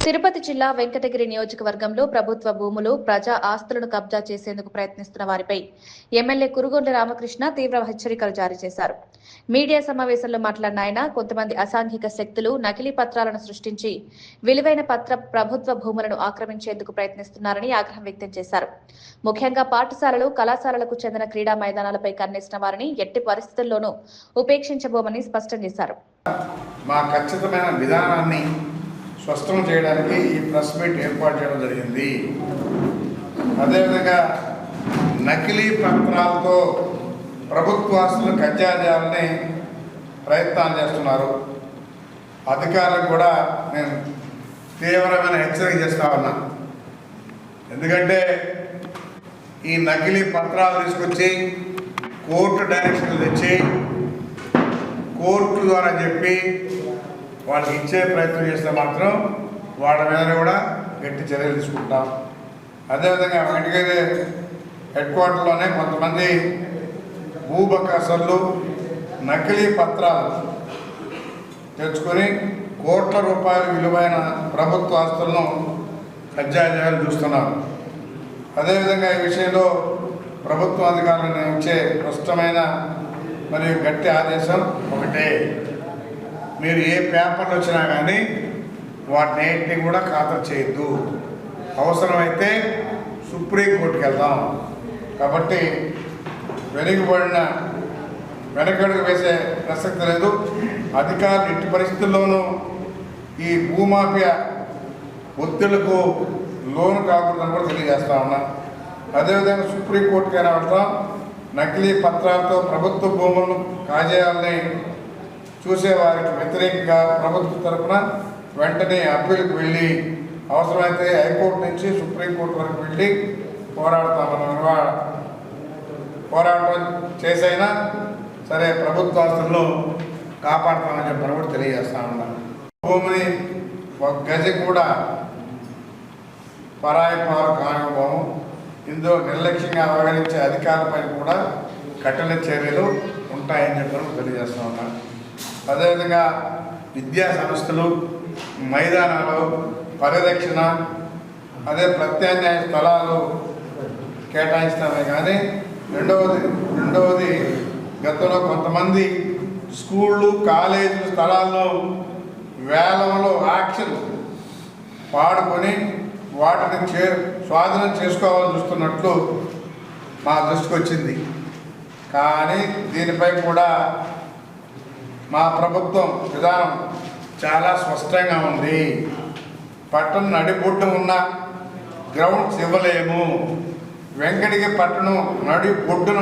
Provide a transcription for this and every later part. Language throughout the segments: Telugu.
తిరుపతి జిల్లా వెంకటగిరి నియోజకవర్గంలో ప్రభుత్వ భూములు ప్రజా ఆస్తులను కబ్జా చేసేందుకు ప్రయత్నిస్తున్న వారిపై ఎమ్మెల్యే కురుగొండ రామకృష్ణ తీవ్ర హెచ్చరికలు జారీ చేశారు. మీడియా సమావేశంలో మాట్లాడిన ఆయన కొంతమంది అసాంఘిక శక్తులు నకిలీ పత్రాలను సృష్టించి విలువైన ప్రభుత్వ భూములను ఆక్రమించేందుకు ప్రయత్నిస్తున్నారని ఆగ్రహం వ్యక్తం చేశారు. ముఖ్యంగా పాఠశాలలు, కళాశాలలకు చెందిన క్రీడా మైదానాలపై కన్నేసిన వారిని ఎట్టి పరిస్థితుల్లోనూ ఉపేక్షించబోమని స్పష్టం చేశారు. మా ఖచ్చితమైన విధానాన్ని స్పష్టం చేయడానికి ఈ ప్రెస్ మీట్ ఏర్పాటు చేయడం జరిగింది. అదేవిధంగా నకిలీ పత్రాలతో ప్రభుత్వ ఆస్తులను కబ్జా చేయాలని ప్రయత్నాలు చేస్తున్నారు. అధికారులకు కూడా నేను తీవ్రమైన హెచ్చరిక చేస్తా ఉన్నా. ఎందుకంటే ఈ నకిలీ పత్రాలు తీసుకొచ్చి కోర్టు డైరెక్షన్లు తెచ్చి కోర్టు ద్వారా చెప్పి వాళ్ళకి ఇచ్చే ప్రయత్నం చేస్తే మాత్రం వాళ్ళ మీద కూడా గట్టి చర్యలు తీసుకుంటాం. అదేవిధంగా వెంకటగిరి హెడ్ క్వార్టర్లోనే కొంతమంది భూబకాసులు నకిలీ పత్రాలు తెచ్చుకొని కోట్ల రూపాయల విలువైన ప్రభుత్వ ఆస్తులను కబ్జా చేయాలని చూస్తున్నారు. అదేవిధంగా ఈ విషయంలో ప్రభుత్వ అధికారులను ఇచ్చే స్పష్టమైన మరియు గట్టి ఆదేశం ఒకటే, మీరు ఏ పేపర్లు వచ్చినా కానీ వాటిని కూడా ఖాతరు చేయొద్దు. అవసరమైతే సుప్రీంకోర్టుకి వెళ్దాం. కాబట్టి వెనకడుగు వేసే ప్రసక్తి లేదు. అధికారులు ఎట్టి పరిస్థితుల్లోనూ ఈ భూమాఫియా ఒత్తిళ్లకు లోను కాకూడదని కూడా తెలియజేస్తా ఉన్నా. అదేవిధంగా సుప్రీంకోర్టుకైనా వెళ్తాం. నకిలీ పత్రాలతో ప్రభుత్వ భూములను కాజేయాలని చూసేవారికి వ్యతిరేకంగా ప్రభుత్వం తరఫున వెంటనే అప్పీల్కి వెళ్ళి అవసరమైతే హైకోర్టు నుంచి సుప్రీంకోర్టు వరకు వెళ్ళి పోరాటం చేసైనా సరే ప్రభుత్వ ఆస్తులను కాపాడుతామని చెప్పని కూడా తెలియజేస్తా ఉన్నాను. భూమిని ఒక గజం కూడా పరాయి పాలు కానివ్వము. ఇందులో నిర్లక్ష్యంగా వ్యవహరించే అధికారులపై కూడా కఠిన చర్యలు ఉంటాయని చెప్పి తెలియజేస్తా ఉన్నాను. అదేవిధంగా విద్యా సంస్థలు, మైదానాలు పరిరక్షణ, అదే ప్రత్యామ్నాయ స్థలాలు కేటాయిస్తామే కానీ రెండవది గతంలో కొంతమంది స్కూళ్ళు, కాలేజీలు స్థలాల్లో వేలంలో ఆక్షన్ పాడుకొని వాటిని స్వాధీనం చేసుకోవాలని చూస్తున్నట్లు మా దృష్టికి వచ్చింది. కానీ దీనిపై కూడా మా ప్రభుత్వం విధానం చాలా స్పష్టంగా ఉంది. పట్టణం నడిబొడ్డు ఉన్న గ్రౌండ్స్ ఇవ్వలేము. వెంకటగిరి పట్టణం నడిబొడ్డున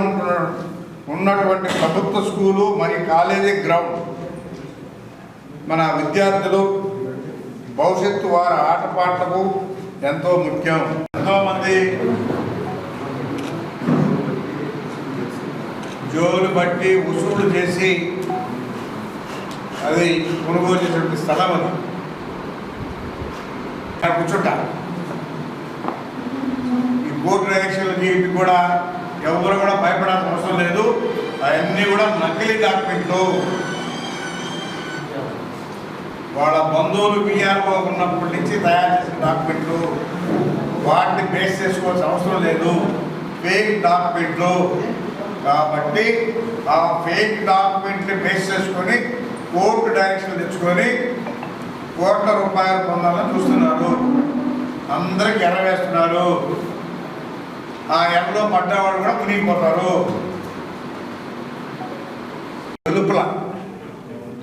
ఉన్నటువంటి ప్రభుత్వ స్కూలు మరియు కాలేజీ గ్రౌండ్ మన విద్యార్థులు భవిష్యత్తు వారి ఆటపాటలకు ఎంతో ముఖ్యం. ఎంతోమంది జోలు బట్టి వసూలు చేసి అది కొనుగోలు చేసేటువంటి స్థలం అది కూర్చుంటా. ఈ కోర్టు డైరెక్షన్లకి కూడా ఎవరు కూడా భయపడాల్సిన అవసరం లేదు. అవన్నీ కూడా నకిలీ డాక్యుమెంట్లు. వాళ్ళ బంధువులు బీఆర్ఓ ఉన్నప్పటి నుంచి తయారు చేసిన డాక్యుమెంట్లు. వాటిని బేస్ చేసుకోవాల్సిన అవసరం లేదు. ఫేక్ డాక్యుమెంట్లు. కాబట్టి ఆ ఫేక్ డాక్యుమెంట్ని బేస్ చేసుకొని కోర్టు డైరెక్షన్ తెచ్చుకొని కోట్ల రూపాయలు పొందాలని చూస్తున్నారు. అందరికి ఎరవేస్తున్నారు. ఆ ఎరలో పడ్డవాళ్ళు కూడా మునిగిపోతారు. వెలుపల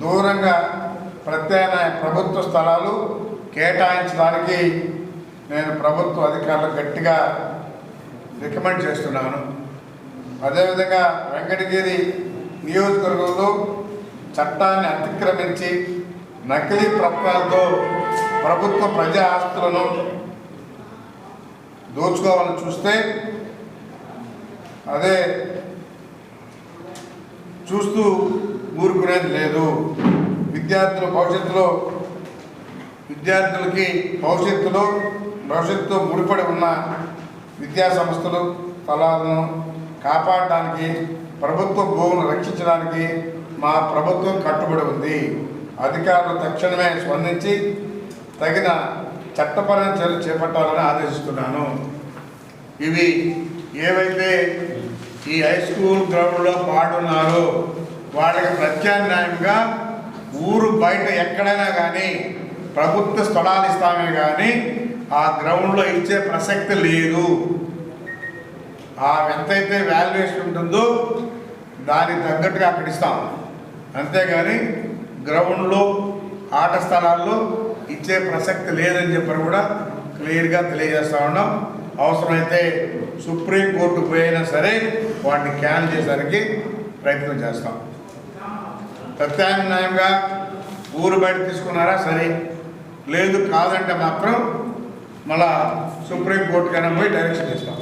దూరంగా ప్రత్యామ్నాయ ప్రభుత్వ స్థలాలు కేటాయించడానికి నేను ప్రభుత్వ అధికారులకు గట్టిగా రికమెండ్ చేస్తున్నాను. అదేవిధంగా వెంకటగిరి నియోజకవర్గంలో చట్టాన్ని అతిక్రమించి నకిలీ పత్రాలతో ప్రభుత్వ ప్రజా ఆస్తులను దోచుకోవాలని చూస్తే అదే చూస్తూ ఊరుకునేది లేదు. విద్యార్థులకి భవిష్యత్తులో ముడిపడి ఉన్న విద్యా సంస్థలు స్థలాలను కాపాడడానికి, ప్రభుత్వ భూములను రక్షించడానికి మా ప్రభుత్వం కట్టుబడి ఉంది. అధికారులు తక్షణమే స్పందించి తగిన చట్టపరమైన చర్యలు చేపట్టాలని ఆదేశిస్తున్నాను. ఇవి ఏవైతే ఈ హై స్కూల్ గ్రౌండ్లో పాడున్నారో వాళ్ళకి ప్రత్యామ్నాయంగా ఊరు బయట ఎక్కడైనా కానీ ప్రభుత్వ స్థలాలు ఇస్తామే కానీ ఆ గ్రౌండ్లో ఇచ్చే ప్రసక్తి లేదు. ఆ ఎంతైతే వాల్యుయేషన్ ఉంటుందో దానికి తగ్గట్టుగా అక్కడ ఇస్తాం, అంతేగాని గ్రౌండ్లో ఆట స్థలాల్లో ఇచ్చే ప్రసక్తి లేదని చెప్పని కూడా క్లియర్గా తెలియజేస్తూ ఉన్నాం. అవసరమైతే సుప్రీంకోర్టు పోయినా సరే వాటిని క్యాన్సిల్ చేసేసరికి ప్రయత్నం చేస్తాం. ప్రత్యామ్నాయంగా ఊరు బయట తీసుకున్నారా సరే, లేదు కాదంటే మాత్రం మళ్ళా సుప్రీంకోర్టుకైనా పోయి డైరెక్షన్ చేస్తాం.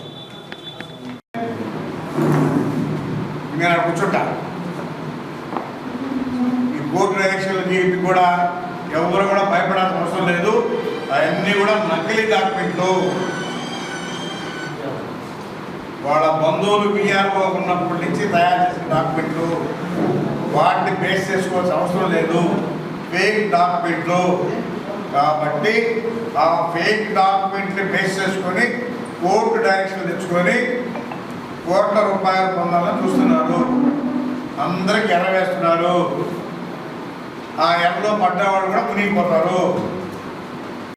నేను అక్కడ కూర్చుంటా. ఈ కోర్టు డైరెక్షన్లు నీటి కూడా ఎవరు కూడా భయపడాల్సిన అవసరం లేదు. అవన్నీ కూడా నకిలీ డాక్యుమెంట్లు. వాళ్ళ బంధువులు విఆర్ఓ ఉన్నప్పటి నుంచి తయారు చేసిన డాక్యుమెంట్లు, వాటిని బేస్ చేసుకోవాల్సిన అవసరం లేదు. ఫేక్ డాక్యుమెంట్లు కాబట్టి ఆ ఫేక్ డాక్యుమెంట్ని బేస్ చేసుకొని కోర్టు డైరెక్షన్ తెచ్చుకొని కోట్ల రూపాయలు పొందాలని చూస్తున్నారు. అందరికి ఎర్ర వేస్తున్నారు. ఆ ఎర్రలో పడ్డవాళ్ళు కూడా మునిగిపోతారు.